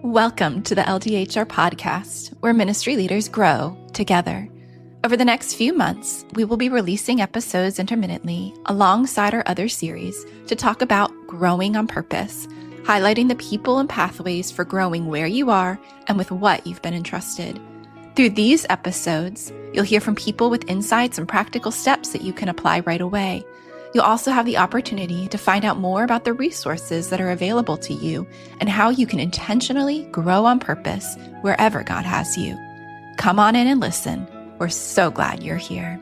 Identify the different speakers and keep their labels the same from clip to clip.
Speaker 1: Welcome to the LDHR Podcast, where ministry leaders grow together. Over the next few months, we will be releasing episodes intermittently alongside our other series to talk about growing on purpose, highlighting the people and pathways for growing where you are and with what you've been entrusted. Through these episodes, you'll hear from people with insights and practical steps that you can apply right away. You'll also have the opportunity to find out more about the resources that are available to you and how you can intentionally grow on purpose wherever God has you. Come on in and listen. We're so glad you're here.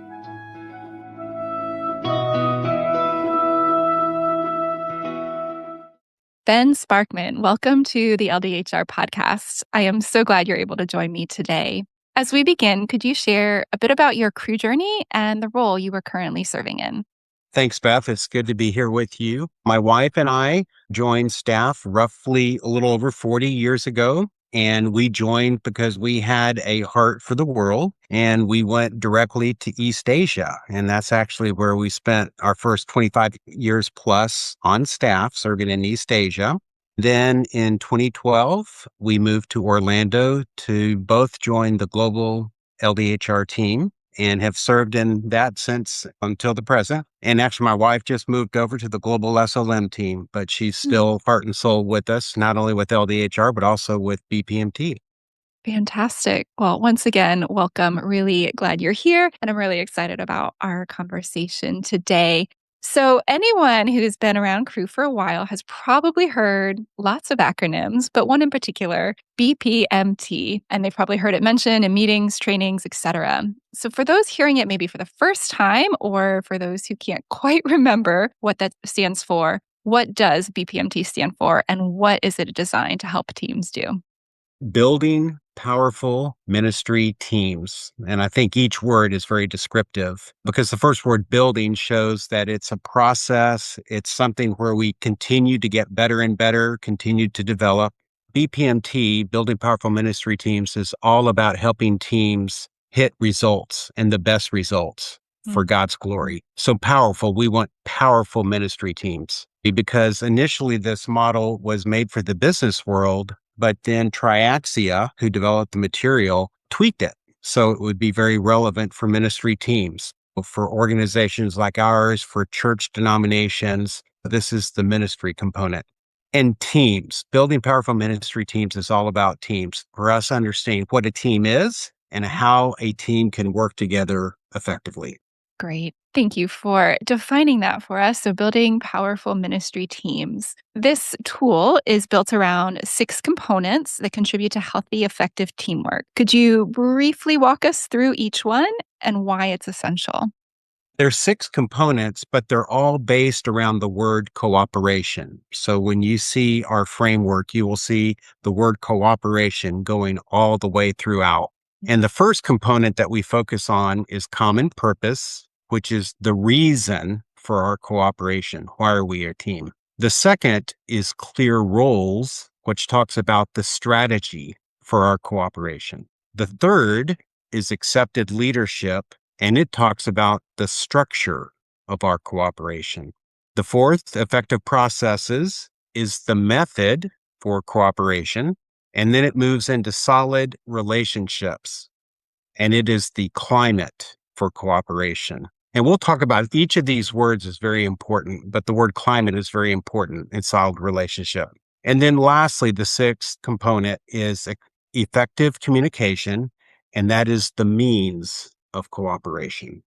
Speaker 1: Ben Sparkman, welcome to the LDHR Podcast. I am so glad you're able to join me today. As we begin, could you share a bit about your crew journey and the role you are currently serving in?
Speaker 2: Thanks, Beth. It's good to be here with you. My wife and I joined staff roughly a little over 40 years ago, and we joined because we had a heart for the world, and we went directly to East Asia. And that's actually where we spent our first 25 years plus on staff serving in East Asia. Then in 2012, we moved to Orlando to both join the global LDHR team and have served in that since until the present. And actually, my wife just moved over to the global SLM team, but she's still heart and soul with us, not only with LDHR, but also with BPMT.
Speaker 1: Fantastic. Well, once again, welcome. Really glad you're here. And I'm really excited about our conversation today. So anyone who's been around Crew for a while has probably heard lots of acronyms, but one in particular, BPMT, and they've probably heard it mentioned in meetings, trainings, etc. So for those hearing it maybe for the first time, or for those who can't quite remember what that stands for, what does BPMT stand for, and what is it designed to help teams do?
Speaker 2: Building powerful ministry teams. And I think each word is very descriptive because the first word, building, shows that it's a process. It's something where we continue to get better and better, continue to develop. BPMT, Building Powerful Ministry Teams, is all about helping teams hit results and the best results for God's glory. So powerful, we want powerful ministry teams because initially this model was made for the business world, but then Triaxia, who developed the material, tweaked it so it would be very relevant for ministry teams, for organizations like ours, for church denominations. This is the ministry component. And teams, building powerful ministry teams is all about teams. For us, understanding what a team is and how a team can work together effectively.
Speaker 1: Great. Thank you for defining that for us. So building powerful ministry teams. This tool is built around 6 components that contribute to healthy, effective teamwork. Could you briefly walk us through each one and why it's essential?
Speaker 2: There's 6 components, but they're all based around the word cooperation. So when you see our framework, you will see the word cooperation going all the way throughout. And the first component that we focus on is common purpose, which is the reason for our cooperation. Why are we a team? The second is clear roles, which talks about the strategy for our cooperation. The third is accepted leadership, and it talks about the structure of our cooperation. The fourth, effective processes, is the method for cooperation. And then it moves into solid relationships, and it is the climate for cooperation. And we'll talk about each of these words is very important, but the word climate is very important in solid relationship. And then lastly, the 6th component is effective communication, and that is the means of cooperation.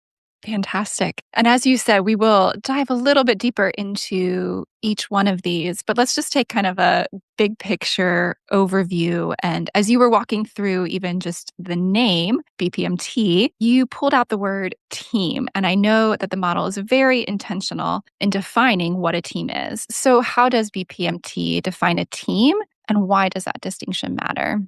Speaker 1: Fantastic. And as you said, we will dive a little bit deeper into each one of these, but let's just take kind of a big picture overview. And as you were walking through even just the name, BPMT, you pulled out the word team. And I know that the model is very intentional in defining what a team is. So how does BPMT define a team, and why does that distinction matter?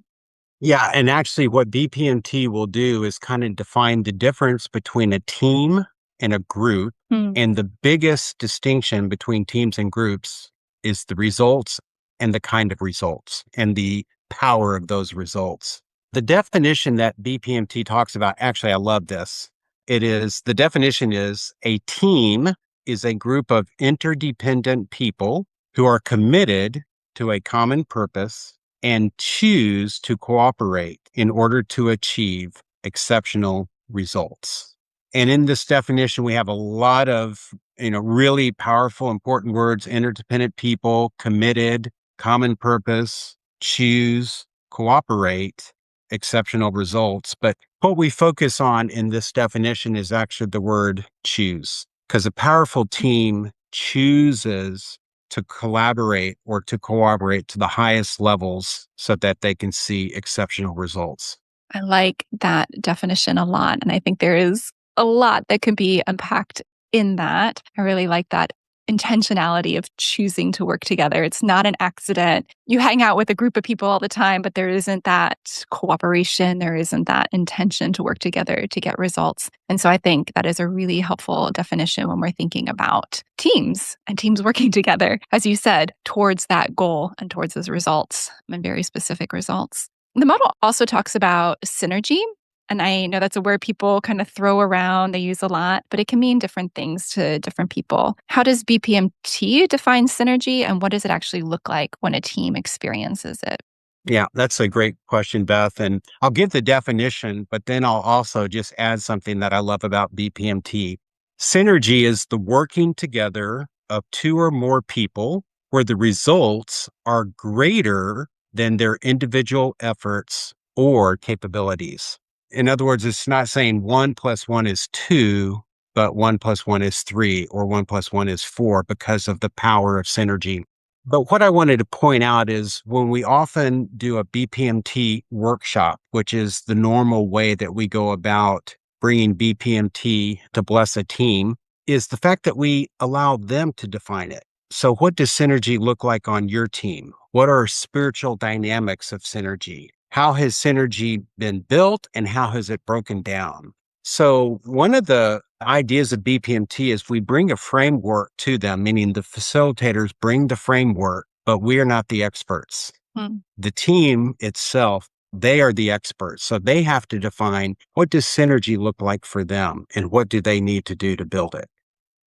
Speaker 2: Yeah, and actually what BPMT will do is kind of define the difference between a team and a group. And the biggest distinction between teams and groups is the results and the kind of results and the power of those results. The definition that BPMT talks about, actually, I love this. The definition is a team is a group of interdependent people who are committed to a common purpose and choose to cooperate in order to achieve exceptional results. And in this definition, we have a lot of, really powerful, important words: interdependent people, committed, common purpose, choose, cooperate, exceptional results. But what we focus on in this definition is actually the word choose, because a powerful team chooses to collaborate or to cooperate to the highest levels so that they can see exceptional results.
Speaker 1: I like that definition a lot. And I think there is a lot that can be unpacked in that. I really like that intentionality of choosing to work together. It's not an accident. You hang out with a group of people all the time, but there isn't that cooperation. There isn't that intention to work together to get results. And so I think that is a really helpful definition when we're thinking about teams and teams working together, as you said, towards that goal and towards those results and very specific results. The model also talks about synergy. And I know that's a word people kind of throw around, they use a lot, but it can mean different things to different people. How does BPMT define synergy, and what does it actually look like when a team experiences it?
Speaker 2: Yeah, that's a great question, Beth. And I'll give the definition, but then I'll also just add something that I love about BPMT. Synergy is the working together of two or more people where the results are greater than their individual efforts or capabilities. In other words, it's not saying 1+1 is 2, but 1+1 is 3, or 1+1 is 4 because of the power of synergy. But what I wanted to point out is when we often do a BPMT workshop, which is the normal way that we go about bringing BPMT to bless a team, is the fact that we allow them to define it. So what does synergy look like on your team? What are spiritual dynamics of synergy? How has synergy been built and how has it broken down? So one of the ideas of BPMT is we bring a framework to them, meaning the facilitators bring the framework, but we are not the experts. The team itself, they are the experts. So they have to define, what does synergy look like for them and what do they need to do to build it?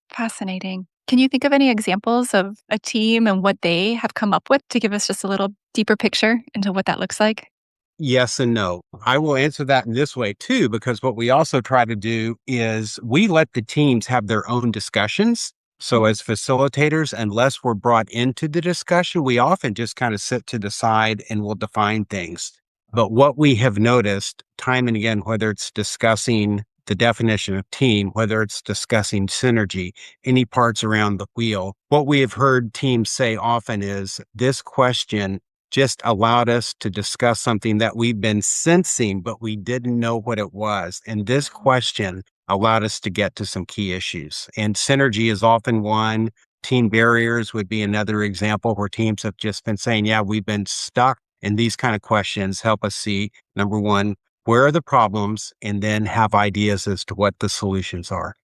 Speaker 1: Fascinating. Can you think of any examples of a team and what they have come up with to give us just a little deeper picture into what that looks like?
Speaker 2: Yes and no. I will answer that in this way too, because what we also try to do is we let the teams have their own discussions. So as facilitators, unless we're brought into the discussion, we often just kind of sit to the side and we'll define things. But what we have noticed time and again, whether it's discussing the definition of team, whether it's discussing synergy, any parts around the wheel, what we have heard teams say often is this question just allowed us to discuss something that we've been sensing, but we didn't know what it was. And this question allowed us to get to some key issues. And synergy is often one. Team barriers would be another example where teams have just been saying, yeah, we've been stuck. And these kind of questions help us see, number one, where are the problems? And then have ideas as to what the solutions are.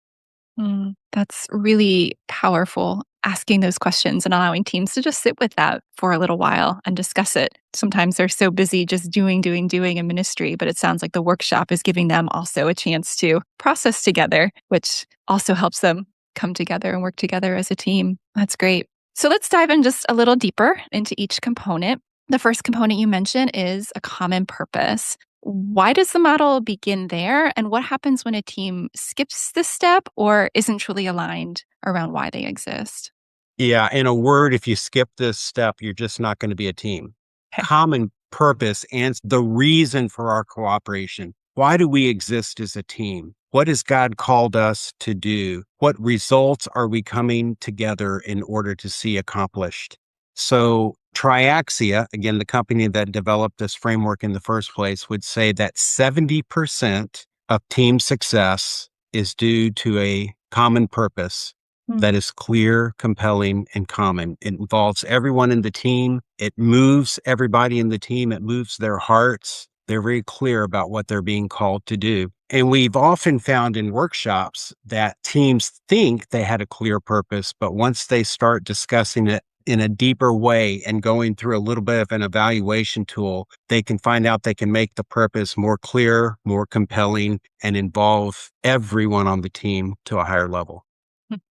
Speaker 1: That's really powerful, asking those questions and allowing teams to just sit with that for a little while and discuss it. Sometimes they're so busy just doing in ministry, but it sounds like the workshop is giving them also a chance to process together, which also helps them come together and work together as a team. That's great. So let's dive in just a little deeper into each component. The first component you mentioned is a common purpose. Why does the model begin there? And what happens when a team skips this step or isn't truly aligned around why they exist?
Speaker 2: Yeah. In a word, if you skip this step, you're just not going to be a team.
Speaker 1: Okay.
Speaker 2: Common purpose and the reason for our cooperation. Why do we exist as a team? What has God called us to do? What results are we coming together in order to see accomplished? So Triaxia, again, the company that developed this framework in the first place, would say that 70% of team success is due to a common purpose that is clear, compelling, and common. It involves everyone in the team. It moves everybody in the team. It moves their hearts. They're very clear about what they're being called to do. And we've often found in workshops that teams think they had a clear purpose, but once they start discussing it, in a deeper way and going through a little bit of an evaluation tool, they can find out they can make the purpose more clear, more compelling, and involve everyone on the team to a higher level.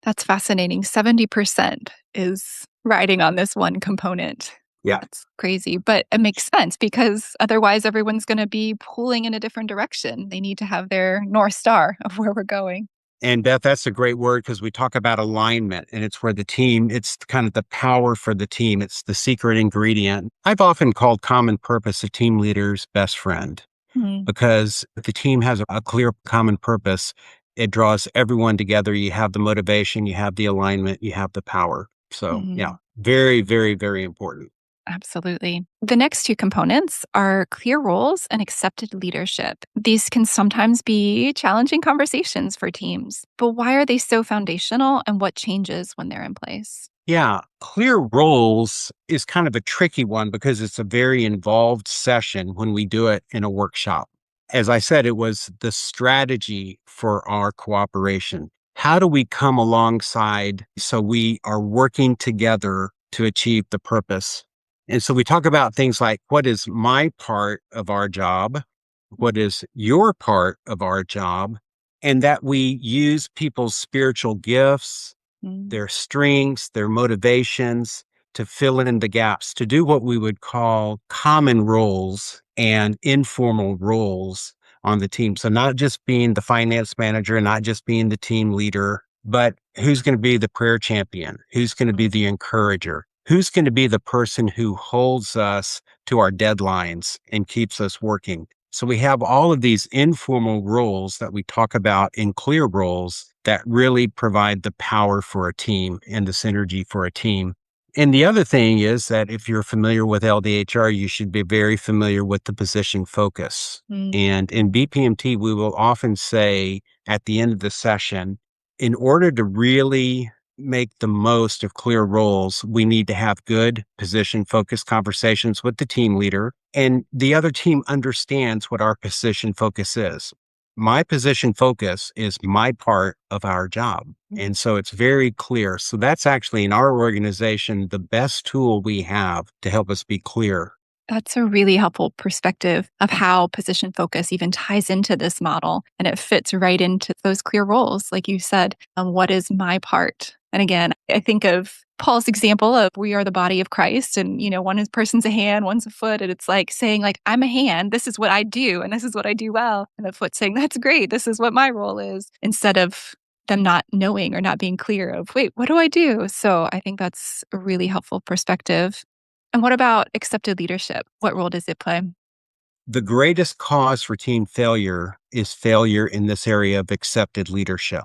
Speaker 1: That's fascinating. 70% is riding on this one component.
Speaker 2: Yeah.
Speaker 1: That's crazy, but it makes sense because otherwise everyone's going to be pulling in a different direction. They need to have their North Star of where we're going.
Speaker 2: And Beth, that's a great word because we talk about alignment and it's where the team, it's kind of the power for the team. It's the secret ingredient. I've often called common purpose a team leader's best friend
Speaker 1: Mm,
Speaker 2: because if the team has a clear common purpose, it draws everyone together. You have the motivation, you have the alignment, you have the power. So yeah,
Speaker 1: mhm.
Speaker 2: very, very, very important.
Speaker 1: Absolutely. The next two components are clear roles and accepted leadership. These can sometimes be challenging conversations for teams, but why are they so foundational and what changes when they're in place?
Speaker 2: Yeah, clear roles is kind of a tricky one because it's a very involved session when we do it in a workshop. As I said, it was the strategy for our cooperation. How do we come alongside so we are working together to achieve the purpose? And so we talk about things like what is my part of our job? What is your part of our job? And that we use people's spiritual gifts,
Speaker 1: Mm,
Speaker 2: their strengths, their motivations to fill in the gaps, to do what we would call common roles and informal roles on the team. So not just being the finance manager, not just being the team leader, but who's going to be the prayer champion? Who's going to be the encourager? Who's going to be the person who holds us to our deadlines and keeps us working? So we have all of these informal roles that we talk about in clear roles that really provide the power for a team and the synergy for a team. And the other thing is that if you're familiar with LDHR, you should be very familiar with the position focus.
Speaker 1: mm,
Speaker 2: And in BPMT, we will often say at the end of the session, in order to really make the most of clear roles, we need to have good position focused conversations with the team leader. And the other team understands what our position focus is. My position focus is my part of our job. And so it's very clear. So that's actually in our organization, the best tool we have to help us be clear.
Speaker 1: That's a really helpful perspective of how position focus even ties into this model. And it fits right into those clear roles. Like you said, what is my part? And again, I think of Paul's example of we are the body of Christ and, person's a hand, one's a foot. And it's like saying like, I'm a hand. This is what I do. And this is what I do well. And the foot saying, that's great. This is what my role is, instead of them not knowing or not being clear of, wait, what do I do? So I think that's a really helpful perspective. And what about accepted leadership? What role does it play?
Speaker 2: The greatest cause for team failure is failure in this area of accepted leadership.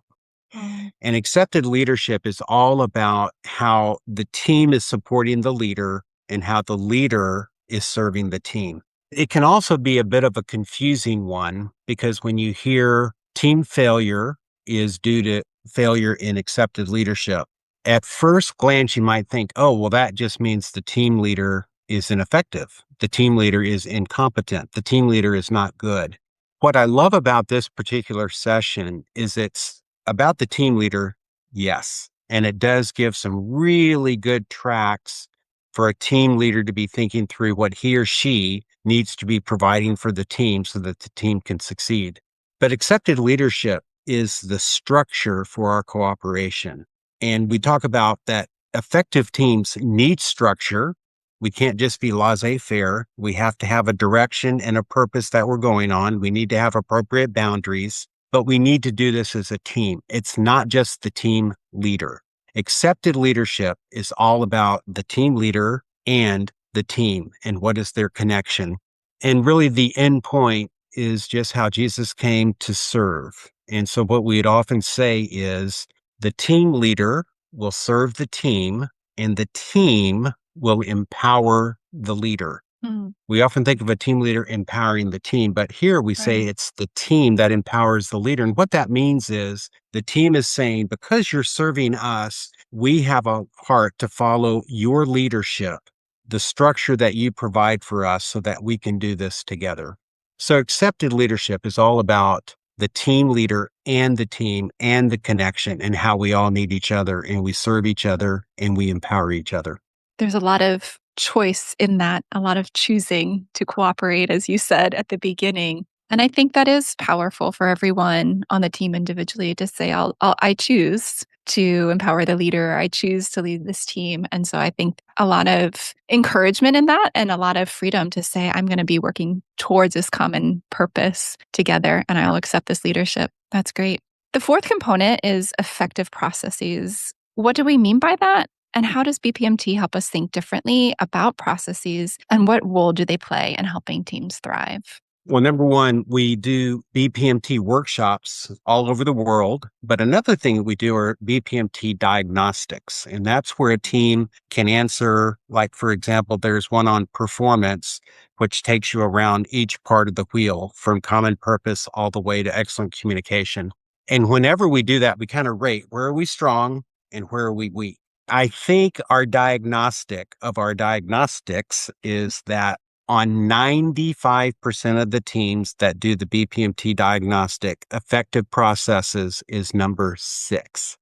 Speaker 1: Mm,
Speaker 2: And accepted leadership is all about how the team is supporting the leader and how the leader is serving the team. It can also be a bit of a confusing one because when you hear team failure is due to failure in accepted leadership, at first glance, you might think, oh, well, that just means the team leader is ineffective. The team leader is incompetent. The team leader is not good. What I love about this particular session is it's about the team leader, yes. And it does give some really good tracks for a team leader to be thinking through what he or she needs to be providing for the team so that the team can succeed. But accepted leadership is the structure for our cooperation. And we talk about that effective teams need structure. We can't just be laissez-faire. We have to have a direction and a purpose that we're going on. We need to have appropriate boundaries, but we need to do this as a team. It's not just the team leader. Accepted leadership is all about the team leader and the team and what is their connection. And really the end point is just how Jesus came to serve. And so what we'd often say is the team leader will serve the team and the team will empower the leader.
Speaker 1: mm,
Speaker 2: We often think of a team leader empowering the team, but here we say
Speaker 1: right.
Speaker 2: it's the team that empowers the leader. And what that means is the team is saying, because you're serving us, we have a heart to follow your leadership, the structure that you provide for us so that we can do this together. So accepted leadership is all about the team leader and the team and the connection and how we all need each other and we serve each other and we empower each other.
Speaker 1: There's a lot of choice in that, a lot of choosing to cooperate, as you said at the beginning. And I think that is powerful for everyone on the team individually to say, I choose to empower the leader. I choose to lead this team. And so I think a lot of encouragement in that and a lot of freedom to say, I'm going to be working towards this common purpose together and I'll accept this leadership. That's great. The fourth component is effective processes. What do we mean by that? And how does BPMT help us think differently about processes and what role do they play in helping teams thrive?
Speaker 2: Well, number one, we do BPMT workshops all over the world. But another thing that we do are BPMT diagnostics. And that's where a team can answer, like, for example, there's one on performance, which takes you around each part of the wheel from common purpose all the way to excellent communication. And whenever we do that, we kind of rate where are we strong and where are we weak. I think our diagnostic of our diagnostics is that on 95% of the teams that do the BPMT diagnostic, effective processes is number 6.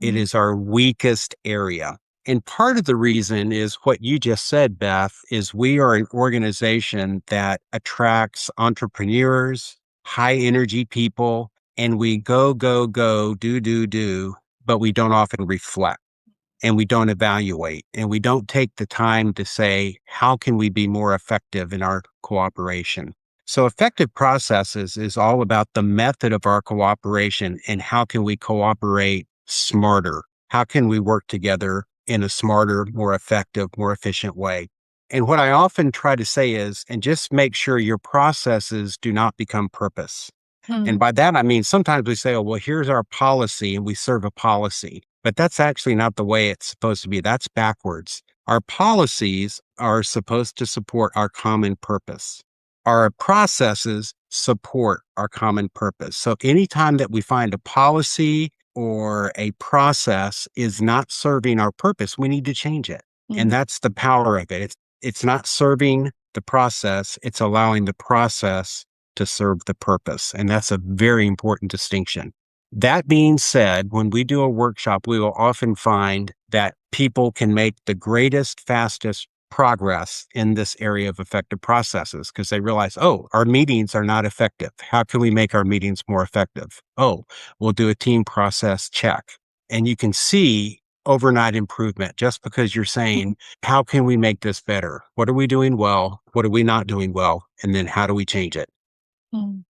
Speaker 2: It is our weakest area. And part of the reason is what you just said, Beth, is we are an organization that attracts entrepreneurs, high energy people, and we go, do, but we don't often reflect. And we don't evaluate, and we don't take the time to say, how can we be more effective in our cooperation? So effective processes is all about the method of our cooperation and how can we cooperate smarter? How can we work together in a smarter, more effective, more efficient way? And what I often try to say is, and just make sure your processes do not become purpose. And by that, I mean, sometimes we say, oh, well, here's our policy and we serve a policy. But that's actually not the way it's supposed to be. That's backwards. Our policies are supposed to support our common purpose. Our processes support our common purpose. So anytime that we find a policy or a process is not serving our purpose, we need to change it. And that's the power of it. It's not serving the process. It's allowing the process to serve the purpose. And that's a very important distinction. That being said, when we do a workshop, we will often find that people can make the greatest, fastest progress in this area of effective processes because they realize, oh, our meetings are not effective. How can we make our meetings more effective? Oh, we'll do a team process check. And you can see overnight improvement just because you're saying, how can we make this better? What are we doing well? What are we not doing well? And then how do we change it?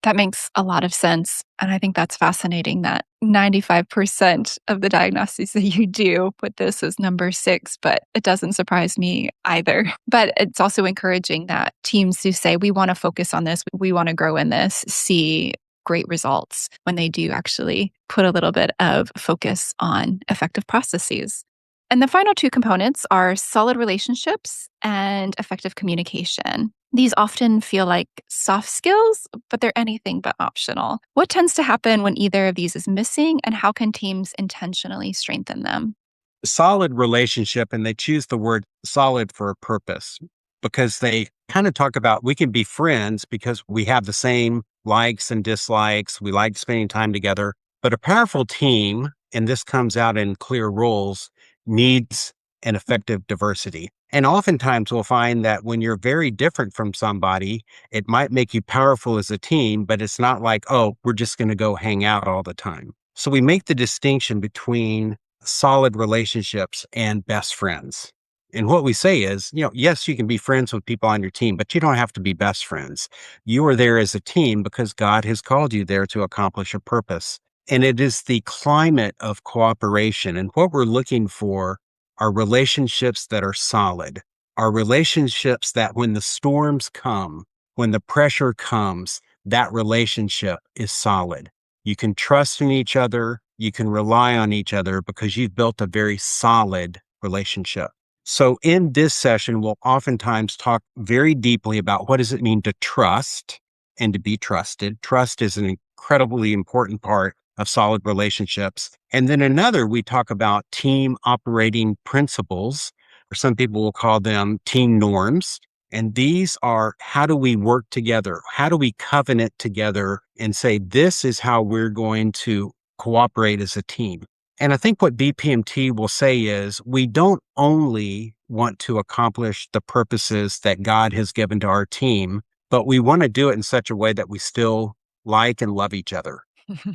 Speaker 1: That makes a lot of sense. And I think that's fascinating that 95% of the diagnoses that you do put this as number 6, but it doesn't surprise me either. But it's also encouraging that teams who say, we want to focus on this, we want to grow in this, see great results when they do actually put a little bit of focus on effective processes. And the final 2 components are solid relationships and effective communication. These often feel like soft skills, but they're anything but optional. What tends to happen when either of these is missing, and how can teams intentionally strengthen them?
Speaker 2: Solid relationship, and they choose the word solid for a purpose because they kind of talk about we can be friends because we have the same likes and dislikes. We like spending time together. But a powerful team, and this comes out in clear roles, needs an effective diversity. And oftentimes we'll find that when you're very different from somebody, it might make you powerful as a team, but it's not like, oh, we're just going to go hang out all the time. So we make the distinction between solid relationships and best friends. And what we say is, yes, you can be friends with people on your team, but you don't have to be best friends. You are there as a team because God has called you there to accomplish a purpose. And it is the climate of cooperation. And what we're looking for are relationships that are solid, are relationships that when the storms come, when the pressure comes, that relationship is solid. You can trust in each other. You can rely on each other because you've built a very solid relationship. So in this session, we'll oftentimes talk very deeply about what does it mean to trust and to be trusted. Trust is an incredibly important part of solid relationships. And then another, we talk about team operating principles, or some people will call them team norms. And these are how do we work together? How do we covenant together and say, this is how we're going to cooperate as a team? And I think what BPMT will say is we don't only want to accomplish the purposes that God has given to our team, but we want to do it in such a way that we still like and love each other.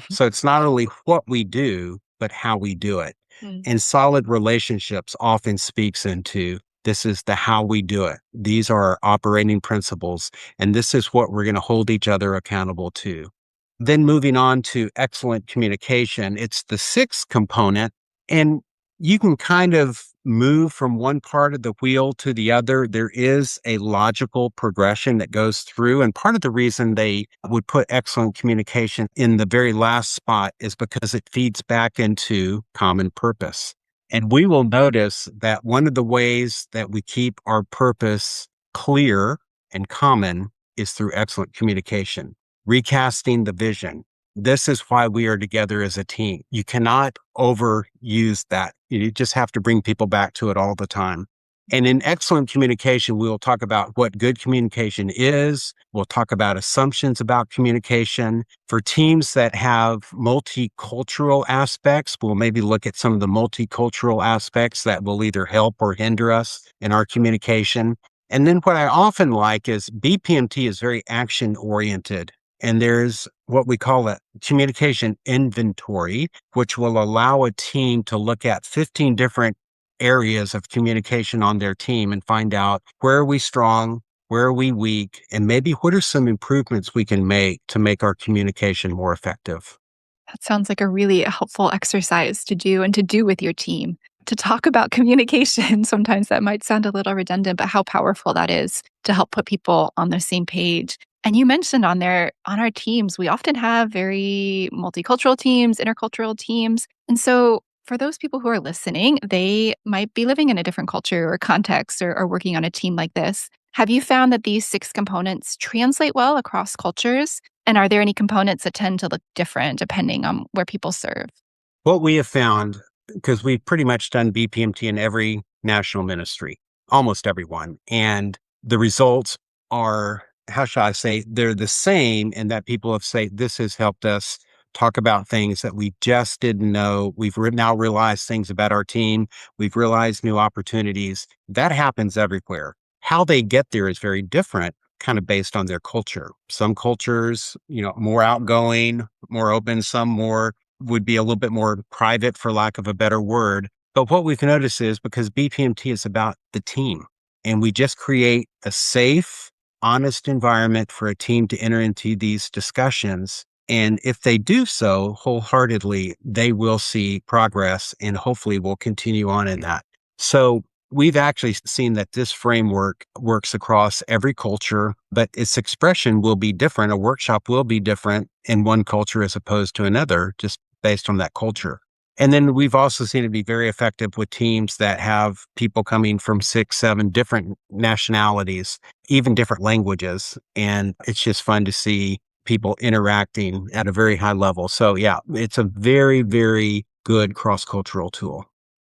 Speaker 2: So it's not only what we do, but how we do it.
Speaker 1: Mm.
Speaker 2: And solid relationships often speaks into this is the how we do it. These are our operating principles, and this is what we're going to hold each other accountable to. Then moving on to excellent communication, it's the sixth component, and you can kind of move from one part of the wheel to the other. There is a logical progression that goes through. And part of the reason they would put excellent communication in the very last spot is because it feeds back into common purpose. And we will notice that one of the ways that we keep our purpose clear and common is through excellent communication, recasting the vision. This is why we are together as a team. You cannot overuse that. You just have to bring people back to it all the time. And in excellent communication, we will talk about what good communication is. We'll talk about assumptions about communication. For teams that have multicultural aspects, we'll maybe look at some of the multicultural aspects that will either help or hinder us in our communication. And then what I often like is BPMT is very action oriented. And there's what we call a communication inventory, which will allow a team to look at 15 different areas of communication on their team and find out where are we strong, where are we weak, and maybe what are some improvements we can make to make our communication more effective.
Speaker 1: That sounds like a really helpful exercise to do and to do with your team. To talk about communication, sometimes that might sound a little redundant, but how powerful that is to help put people on the same page. And you mentioned on our teams, we often have very multicultural teams, intercultural teams. And so for those people who are listening, they might be living in a different culture or context or working on a team like this. Have you found that these 6 components translate well across cultures? And are there any components that tend to look different depending on where people serve?
Speaker 2: What we have found, because we've pretty much done BPMT in every national ministry, almost everyone, and the results are, how shall I say, they're the same in that people have said, this has helped us talk about things that we just didn't know. We've now realized things about our team. We've realized new opportunities. That happens everywhere. How they get there is very different, kind of based on their culture. Some cultures, more outgoing, more open, some more would be a little bit more private, for lack of a better word. But what we've noticed is because BPMT is about the team, and we just create a safe, honest environment for a team to enter into these discussions. And if they do so wholeheartedly, they will see progress and hopefully will continue on in that. So we've actually seen that this framework works across every culture, but its expression will be different. A workshop will be different in one culture as opposed to another, just based on that culture. And then we've also seen it be very effective with teams that have people coming from 6, 7 different nationalities, even different languages. And it's just fun to see people interacting at a very high level. So yeah, it's a very, very good cross-cultural tool.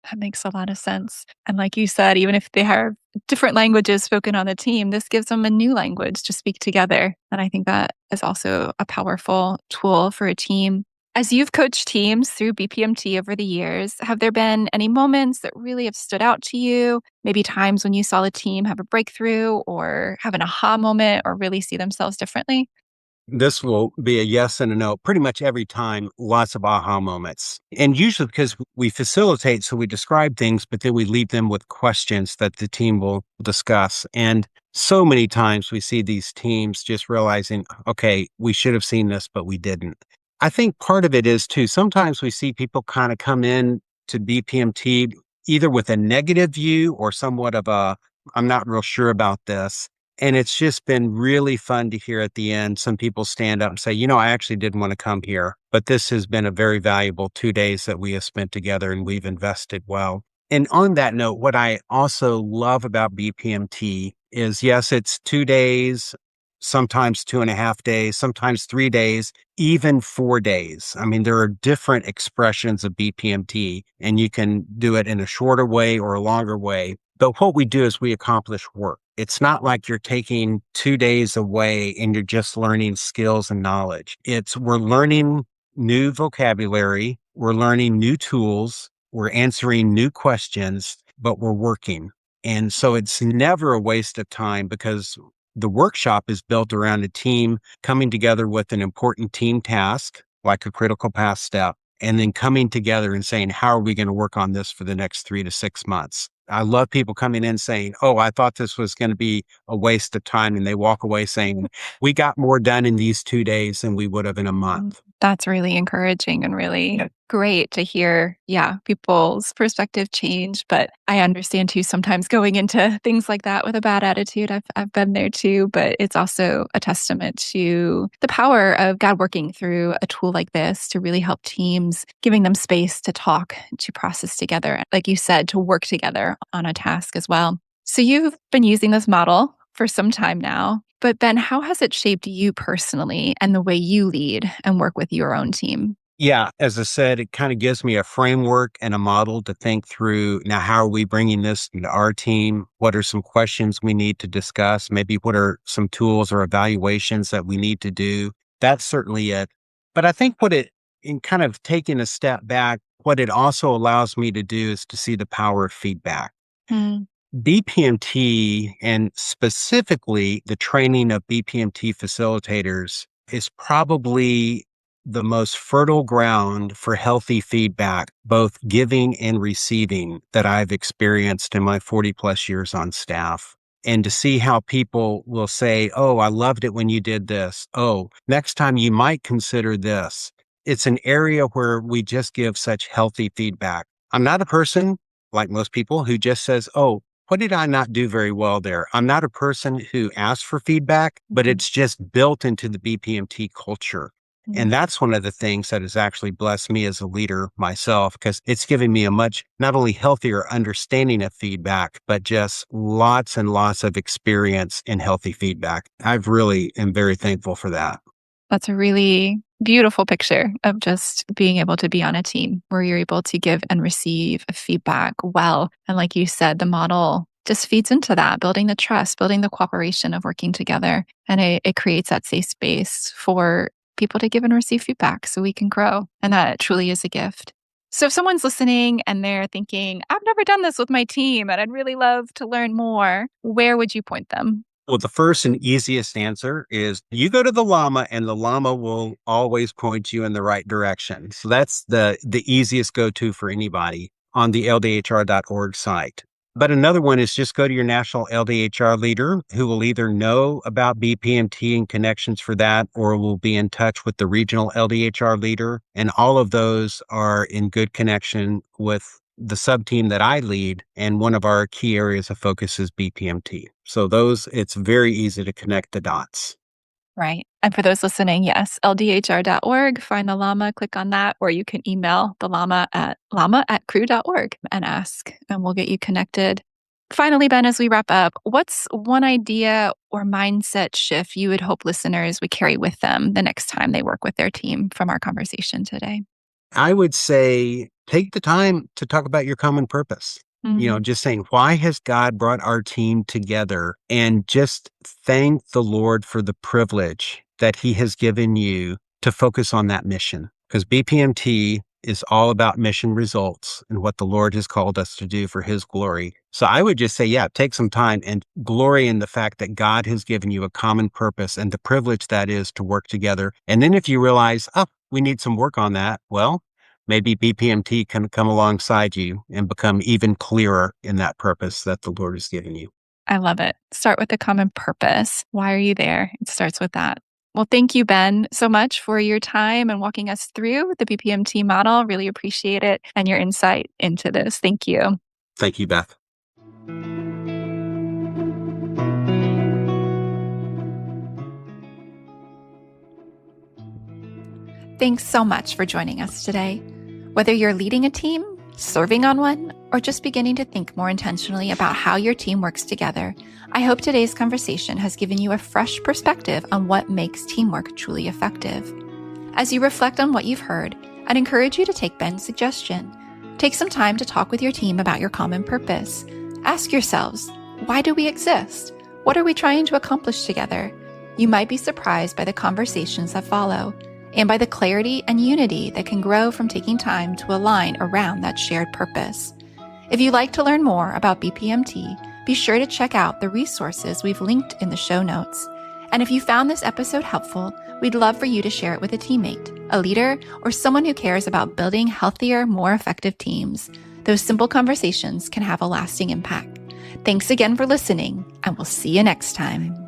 Speaker 1: That makes a lot of sense. And like you said, even if they have different languages spoken on the team, this gives them a new language to speak together. And I think that is also a powerful tool for a team. As you've coached teams through BPMT over the years, have there been any moments that really have stood out to you? Maybe times when you saw the team have a breakthrough or have an aha moment or really see themselves differently?
Speaker 2: This will be a yes and a no. Pretty much every time, lots of aha moments. And usually because we facilitate, so we describe things, but then we leave them with questions that the team will discuss. And so many times we see these teams just realizing, okay, we should have seen this, but we didn't. I think part of it is too, sometimes we see people kind of come in to BPMT either with a negative view or somewhat of I'm not real sure about this. And it's just been really fun to hear at the end, some people stand up and say, I actually didn't want to come here, but this has been a very valuable 2 days that we have spent together and we've invested well. And on that note, what I also love about BPMT is, yes, it's 2 days, sometimes 2.5 days, sometimes 3 days, even 4 days. I mean, there are different expressions of BPMT, and you can do it in a shorter way or a longer way. But what we do is we accomplish work. It's not like you're taking 2 days away and you're just learning skills and knowledge. We're learning new vocabulary. we're learning new tools, we're answering new questions, but we're working. And so it's never a waste of time because the workshop is built around a team coming together with an important team task, like a critical path step, and then coming together and saying, how are we going to work on this for the next 3 to 6 months? I love people coming in saying, oh, I thought this was going to be a waste of time. And they walk away saying, we got more done in these 2 days than we would have in a month.
Speaker 1: That's really encouraging and really great to hear. Yeah, people's perspective change. But I understand too, sometimes going into things like that with a bad attitude. I've been there too, but it's also a testament to the power of God working through a tool like this to really help teams, giving them space to talk, to process together. Like you said, to work together on a task as well. So you've been using this model for some time now. But Ben, how has it shaped you personally and the way you lead and work with your own team?
Speaker 2: Yeah, as I said, it kind of gives me a framework and a model to think through. Now, how are we bringing this into our team? What are some questions we need to discuss? Maybe what are some tools or evaluations that we need to do? That's certainly it. But I think in kind of taking a step back, what it also allows me to do is to see the power of feedback.
Speaker 1: Hmm.
Speaker 2: BPMT, and specifically the training of BPMT facilitators, is probably the most fertile ground for healthy feedback, both giving and receiving, that I've experienced in my 40 plus years on staff. And to see how people will say, oh, I loved it when you did this. Oh, next time you might consider this. It's an area where we just give such healthy feedback. I'm not a person, like most people, who just says, oh, what did I not do very well there? I'm not a person who asks for feedback, but it's just built into the BPMT culture. And that's one of the things that has actually blessed me as a leader myself, because it's given me a much not only healthier understanding of feedback, but just lots and lots of experience in healthy feedback. I've really am very thankful for that.
Speaker 1: That's a really beautiful picture of just being able to be on a team where you're able to give and receive feedback well. And like you said, the model just feeds into that, building the trust, building the cooperation of working together. And it creates that safe space for people to give and receive feedback so we can grow. And that truly is a gift. So if someone's listening and they're thinking, I've never done this with my team and I'd really love to learn more, where would you point them?
Speaker 2: Well, the first and easiest answer is you go to the llama, and the llama will always point you in the right direction. So that's the easiest go-to for anybody on the ldhr.org site. But another one is just go to your national LDHR leader, who will either know about BPMT and connections for that, or will be in touch with the regional LDHR leader. And all of those are in good connection with the sub-team that I lead, and one of our key areas of focus is BPMT. So it's very easy to connect the dots.
Speaker 1: Right. And for those listening, yes, ldhr.org, find the llama, click on that, or you can email the llama@crew.org and ask, and we'll get you connected. Finally, Ben, as we wrap up, what's one idea or mindset shift you would hope listeners would carry with them the next time they work with their team from our conversation today?
Speaker 2: I would say take the time to talk about your common purpose. Just saying, why has God brought our team together? And just thank the Lord for the privilege that He has given you to focus on that mission. Because BPMT is all about mission results and what the Lord has called us to do for His glory. So I would just say, yeah, take some time and glory in the fact that God has given you a common purpose and the privilege that is to work together. And then if you realize, oh, we need some work on that, well, maybe BPMT can come alongside you and become even clearer in that purpose that the Lord has given you.
Speaker 1: I love it. Start with the common purpose. Why are you there? It starts with that. Well, thank you, Ben, so much for your time and walking us through the BPMT model. Really appreciate it and your insight into this. Thank you.
Speaker 2: Thank you, Beth.
Speaker 1: Thanks so much for joining us today. Whether you're leading a team, serving on one, or just beginning to think more intentionally about how your team works together, I hope today's conversation has given you a fresh perspective on what makes teamwork truly effective. As you reflect on what you've heard, I'd encourage you to take Ben's suggestion. Take some time to talk with your team about your common purpose. Ask yourselves, why do we exist? What are we trying to accomplish together? You might be surprised by the conversations that follow. and by the clarity and unity that can grow from taking time to align around that shared purpose. If you'd like to learn more about BPMT, be sure to check out the resources we've linked in the show notes. And if you found this episode helpful, we'd love for you to share it with a teammate, a leader, or someone who cares about building healthier, more effective teams. Those simple conversations can have a lasting impact. Thanks again for listening, and we'll see you next time.